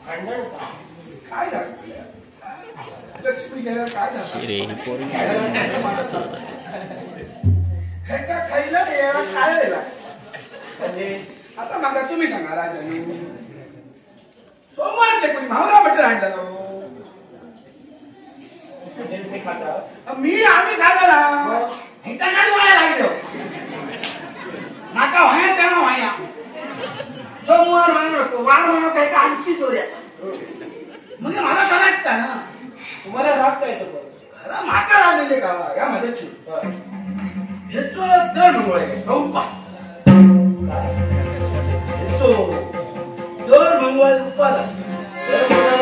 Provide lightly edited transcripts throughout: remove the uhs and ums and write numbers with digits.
भांडण काय झालं लक्ष्मी गेल्यावर काय झालं का खायला काय राहिला म्हणजे आता मागा तुम्ही सांगा राजानी सोमवारचे कोणी भावना बटर आणला मी आम्ही खाल्ला ना ह्याचा गाडी व्हायला लागलो नाका व्हाया त्याला व्हाया सोमवार म्हणतो वार म्हणतो काय का आणखी चोऱ्या मग मला सांगता ना तुम्हाला राग काय येतो खरं माका रागले का या मध्ये ह्याचं दर मंगळ आहे संपा दर मंगळ उपास असतो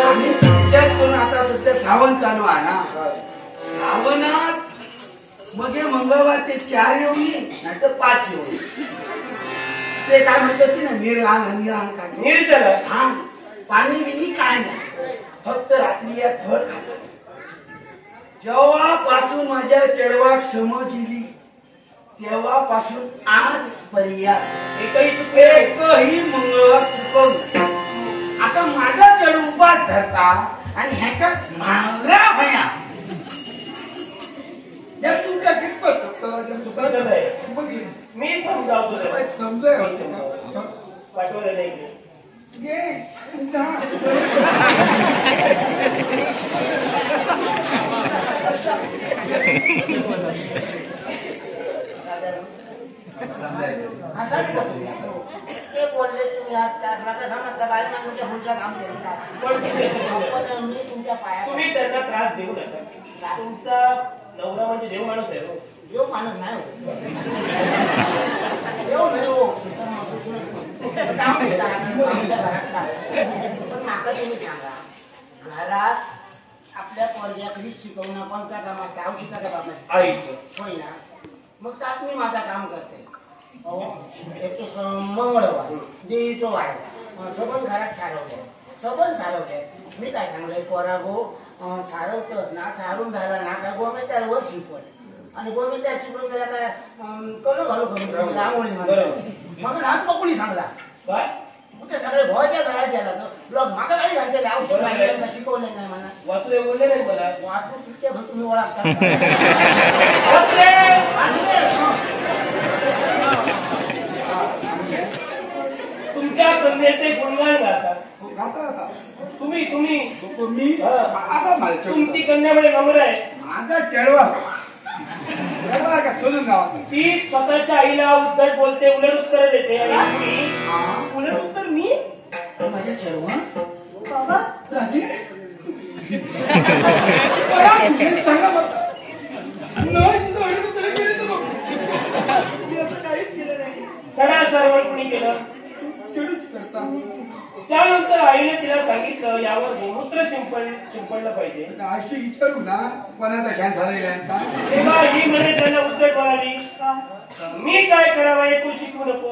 आणि विचार करून आता सध्या श्रावण चालू आहे ना श्रावणात मग हे मंगळवार ते 4 येऊन नाही तर 5 येऊन ते काय म्हणतात ते ना निर्हान काय निर्जल हा पाणी बिनी काय नाही फक्त रात्री या फळ खात जेव्हापासून माझ्या चढवाक समजली तेव्हापासून आजपर्यंत एकही मंगळवार चुकवलं आता माझा चढ उपास धरता आणि ह्याच्या मागल्या भया तुमच्या कितपत मी समजावतो समजाय पाठवलं नाही ते बोलले तुम्ही आज त्यास मला समजलं बाई माणसाच्या पुढच्या काम केलं मी तुमच्या पाया तुम्ही त्यांना त्रास देऊ नका तुमचा नवरा म्हणजे देव माणूस आहे देव माणूस नाही देव नाही हो पण माका तुम्ही सांगा घरात आपल्या पोरग्याकडे शिकवणं कोणत्या काम असतं औषधा का बाबा आईचं होय ना मग त्यात मी माझं काम करते मंगळवार देवीचो वार सबन घरात सारवते मी काय सांगलंय पोरा गो सारवतच ना सारून झाला ना काय गोमे त्याला वर शिकवलं आणि गोमे त्या शिकवून त्याला काय कलो घालू करून रांगोळी म्हणतो मग हात पकडून सांगला काय ते सगळे भोयच्या घरात गेला तर लोक मागा काही घालते औषध शिकवलं नाही मला वासुदेव बोलले नाही मला वाचू तितके तुम्ही ओळखता तुमच्या कन्येचे गुणगान गातात तुम्ही तुमची कन्यामध्ये नम्र आहे माझा चढवा का सोडून गावाचा ती स्वतःच्या आईला उद्धट बोलते उलट उत्तर देते उलट उत्तर मी माझ्या चढवा बाबा राजे सांगा सडा सरवळ कुणी केलं चिडूच करता त्यानंतर आईने तिला सांगितलं यावर गोमूत्र शिंपडलं पाहिजे अशी विचारू ना कोणाचा शान झालेला तेव्हा ही म्हणे त्यांना उद्धट म्हणाली मी काय करावं हे तू शिकवू नको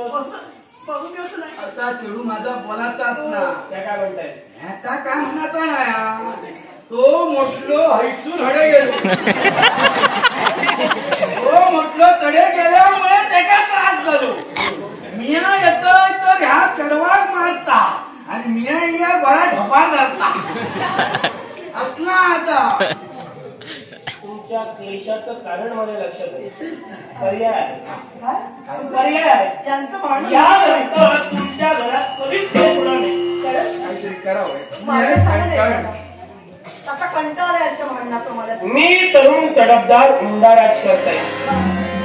असा चिडू माझा बोलाचाच ना त्या काय म्हणताय ह्याचा काय म्हणाचा ना तो म्हटलो हैसून हडे गेलो तो म्हटलो तडे गेल्यामुळे त्याचा त्रास झालो मिया येतोय तर ह्या चढवाक मारता आणि मिया या बरा ढोपा धरता असला आता तुमच्या क्लेशाचं कारण मला लक्षात आहे पर्याय आहे यानंतर तुमच्या घरात कधीच क्लेश होणार नाही काहीतरी करावं आता कंटाळा यांच्या म्हणण्यात तुम्हाला मी तरुण तडफदार उमदा राजकर्ता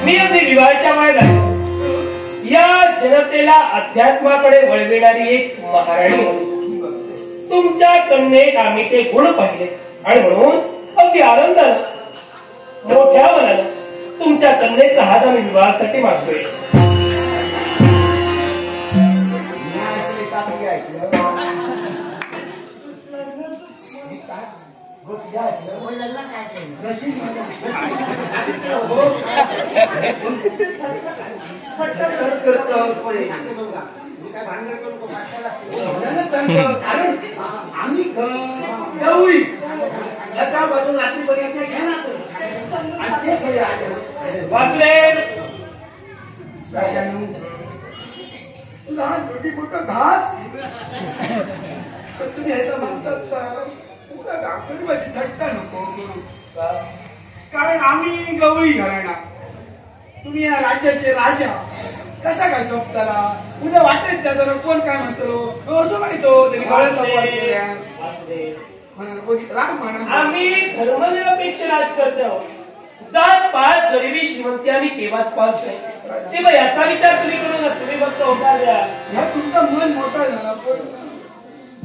मी अगदी विवाहाच्या वयात या जनतेला अध्यात्माकडे वळविणारी एक महाराणी होती तुमच्या कन्येत आम्ही ते गुण पाहिले आणि म्हणून अगदी आनंदानं मोठ्या मनानं तुमच्या कन्येचा हात आम्ही विवाहासाठी मागतोय आम्ही गवळी सकाळपासून रात्रीपर्यंत वाचले लहान छोटी मोठं घास तुम्ही ह्याचा म्हणतात माझी थट्टा नको करू. कारण आम्ही गवळी घराणा, तुम्ही या राज्याचे राजा, कसा काय सोपताला? उद्या वाटेल त्याला कोण काय म्हणतो असो का तो त्यांनी आम्ही धर्मनिरपेक्ष राजकर्ते आहोत. जात पात गरिबी श्रीमंती आम्ही केव्हाच पाच नाही. तेव्हा याचा विचार तुम्ही करू नका. तुम्ही फक्त होकार द्या. ह्या तुमचं मन मोठा झाला पण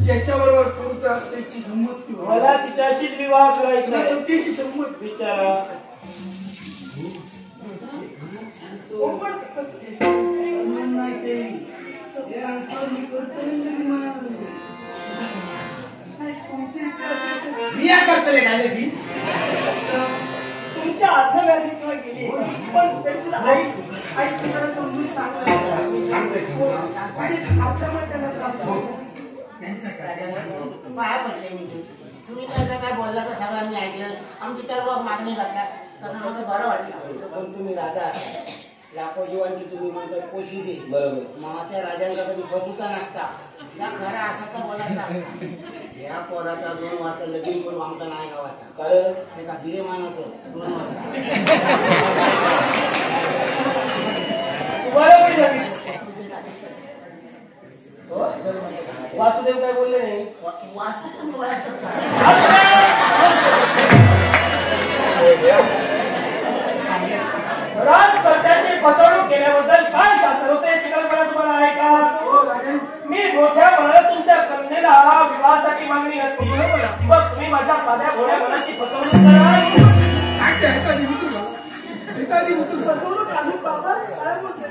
ज्याच्याबरोबर तुमचा त्याची संमती मला तिच्याशीच विवाह करायचा आहे. त्याची संमत विचारा. बिया करतले काय की तुमच्या आत्मव्याधी किंवा गेली पण त्यांची आई आई तुम्हाला समजून तुम्ही काय बोलला तर सगळ्यांनी ऐकलं. आमची तर मागणी करतात तसं मला बरं वाटलं. पण तुम्ही राजा लाखो जीवांची तुम्ही म्हणतो पोशी दे. बरोबर. मग त्या राजांचा कधी फसूचा नसता. त्या खरा असा तर बोलायचा. या पोराचा 2 वर्ष लगीन करून आमचा नाही गावाचा. कारण ते का भिरे माणूस तुम्हाला पण झाली. वासुदेव काय बोलले नाही. राजकर्त्याची फसवणूक केल्याबद्दल काय शासन होते याची कल्पना तुम्हाला आहे का? मी मोठ्या मनात तुमच्या कन्येला विवाहासाठी मागणी घातली. मग तुम्ही माझ्या साध्या भोळ्या मनाची फसवणूक करा. फसवणूक आम्ही बाबा काय बोलते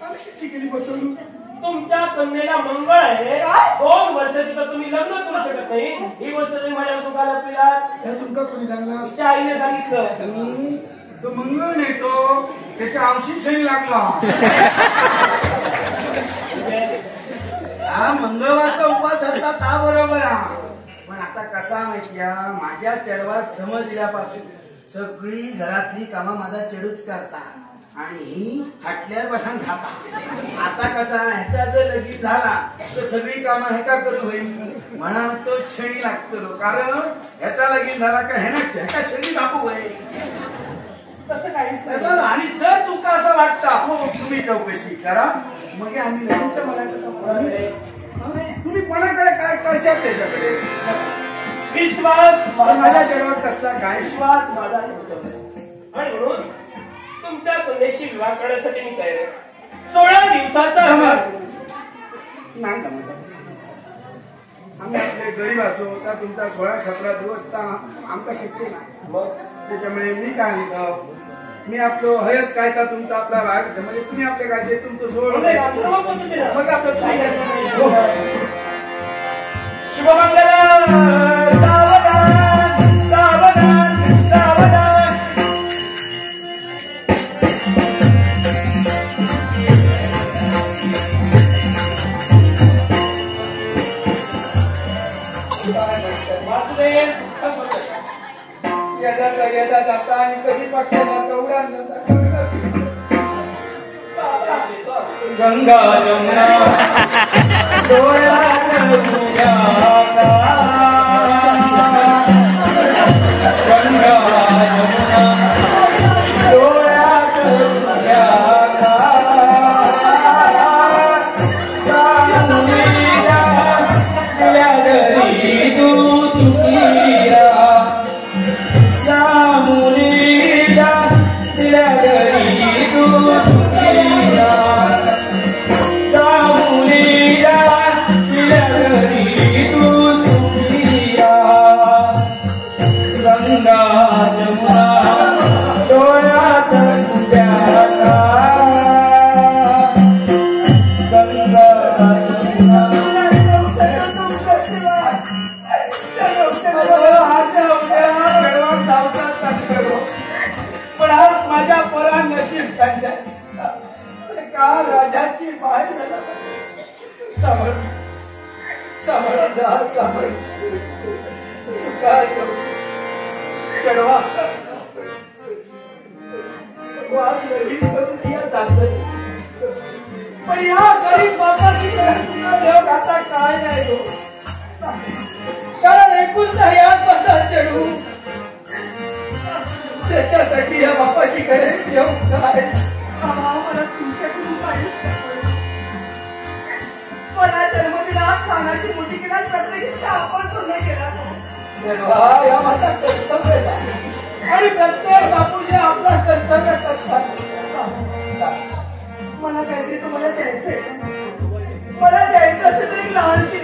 कशी केली फसवणूक? तुमच्या कन्येला मंगळ आहे. 2 वर्ष तिथं तुम्ही लग्न करू शकत नाही. ही गोष्ट तुम्ही माझ्या सुखाला पिलात. तुमका कोणी सांगला? तिच्या आईने सांगितलं. तो मंगळ नाही तो त्याच्या आंशिक शनी लागला. हा मंगळवारचा उपवास धरता ता बरोबर हा. पण आता कसा माहितीया माझ्या चेडवार समज दिल्यापासून सगळी घरातली कामं माझा चेडूच करता आणि ही फाटल्यावर बसून खाता. आता कसा ह्याचा जर लगीन झाला तर सगळी कामं ह्याका करू होईल म्हणा तो शनी लागतो. कारण ह्याचा लगीन झाला का ह्याका शनी दाखवू होईल. तसं काहीच नाही. आणि जर तुमका असं वाटतं तुम्ही चौकशी करा मग आम्ही तुमच्या मनात तुम्ही कोणाकडे काय करशाल त्याच्याकडे विश्वास माझ्या जन्मात कसला काय विश्वास माझा आणि म्हणून तुमच्या कन्येशी विवाह करण्यासाठी मी तयार आहे. 16 दिवसाचा नाही आम्ही आपले गरीब असो तर तुमचा 16-17 दिवस आमका शक्य नाही. मग त्याच्यामुळे मी काय म्हणतो मी आपलं हयच काय तर तुमचा आपला भाग म्हणजे तुम्ही आपले काय ते तुमचं सोड मग आपलं शुभमंगल. सावधान सावधान सावधान. वासुदेव यदा जाता आणि कधी पक्षासारखं उडान गंगा जमुना डोळ्यात तुझ्या गंगा जमुना डोळ्यात तुझ्या तुला घरी तू चुकीला मुलीला तिला घरी तू चुकीला मुलीला तिला घरी तू चुकीला गंगा जमुना डोळ्यात तुझ्या गंगा पण आज माझ्या पोरा नशीब का राजाची बाहेर समोर समोर समोर चढवा वाद लगीन करून या चालत पण या गरीब बापाची तुला देव घाता काय नाही. तो कारण एकुलता या माझा चढू त्याच्यासाठी या बापाची कडे येऊ काय मला तुमच्याकडून काहीच नको. मला जन्मदिला खानाची मोठी केला प्रत्येक आपण पूर्ण केला देवा या माझा कर्तव्य आहे आणि प्रत्येक बापूजी आपला कर्तव्य करतात. मला काहीतरी तुम्हाला द्यायचंय. मला द्यायचं असेल तर एक लहानशी